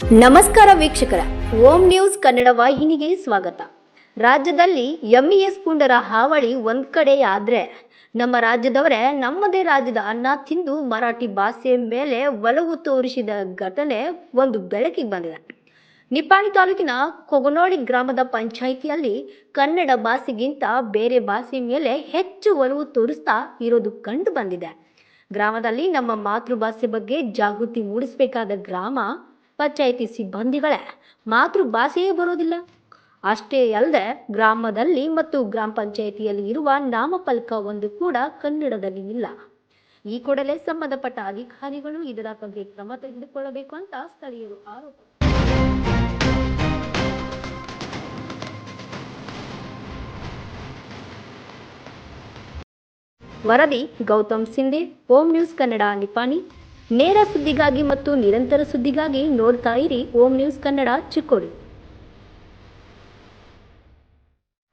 ನಮಸ್ಕಾರ ವೀಕ್ಷಕರ, ಓಂ ನ್ಯೂಸ್ ಕನ್ನಡ ವಾಹಿನಿಗೆ ಸ್ವಾಗತ. ರಾಜ್ಯದಲ್ಲಿ ಎಂಇಎಸ್ ಪುಂಡರ ಹಾವಳಿ ಒಂದ್ ಕಡೆ ಆದ್ರೆ ನಮ್ಮ ರಾಜ್ಯದವರೇ ನಮ್ಮದೇ ರಾಜ್ಯದ ಅನ್ನ ತಿಂದು ಮರಾಠಿ ಭಾಷೆ ಮೇಲೆ ಒಲವು ತೋರಿಸಿದ ಘಟನೆ ಒಂದು ಬೆಳಕಿಗೆ ಬಂದಿದೆ. ನಿಪ್ಪಾಣಿ ತಾಲೂಕಿನ ಕೊಗನೋಳಿ ಗ್ರಾಮದ ಪಂಚಾಯಿತಿಯಲ್ಲಿ ಕನ್ನಡ ಭಾಷೆಗಿಂತ ಬೇರೆ ಭಾಷೆ ಮೇಲೆ ಹೆಚ್ಚು ಒಲವು ತೋರಿಸ್ತಾ ಇರೋದು ಕಂಡು ಬಂದಿದೆ. ಗ್ರಾಮದಲ್ಲಿ ನಮ್ಮ ಮಾತೃಭಾಷೆ ಬಗ್ಗೆ ಜಾಗೃತಿ ಮೂಡಿಸಬೇಕಾದ ಗ್ರಾಮ ಪಂಚಾಯಿತಿ ಸಿಬ್ಬಂದಿಗಳೇ ಮಾತೃಭಾಷೆಯೇ ಬರೋದಿಲ್ಲ. ಅಷ್ಟೇ ಅಲ್ಲದೆ ಗ್ರಾಮದಲ್ಲಿ ಮತ್ತು ಗ್ರಾಮ ಪಂಚಾಯಿತಿಯಲ್ಲಿ ಇರುವ ನಾಮಫಲಕ ಒಂದು ಕೂಡ ಕನ್ನಡದಲ್ಲಿ ಇಲ್ಲ. ಈ ಕೂಡಲೇ ಸಂಬಂಧಪಟ್ಟ ಅಧಿಕಾರಿಗಳು ಇದರ ಬಗ್ಗೆ ಕ್ರಮ ತೆಗೆದುಕೊಳ್ಳಬೇಕು ಅಂತ ಸ್ಥಳೀಯರು ಆರೋಪ. ವರದಿ ಗೌತಮ್ ಸಿಂಧೆ, ಓಂ ನ್ಯೂಸ್ ಕನ್ನಡ, ನಿಪ್ಪಾಣಿ. ನೇರ ಸುದ್ದಿಗಾಗಿ ಮತ್ತು ನಿರಂತರ ಸುದ್ದಿಗಾಗಿ ನೋಡ್ತಾ ಇರಿ ಓಂ ನ್ಯೂಸ್ ಕನ್ನಡ, ಚಿಕ್ಕೋಡಿ.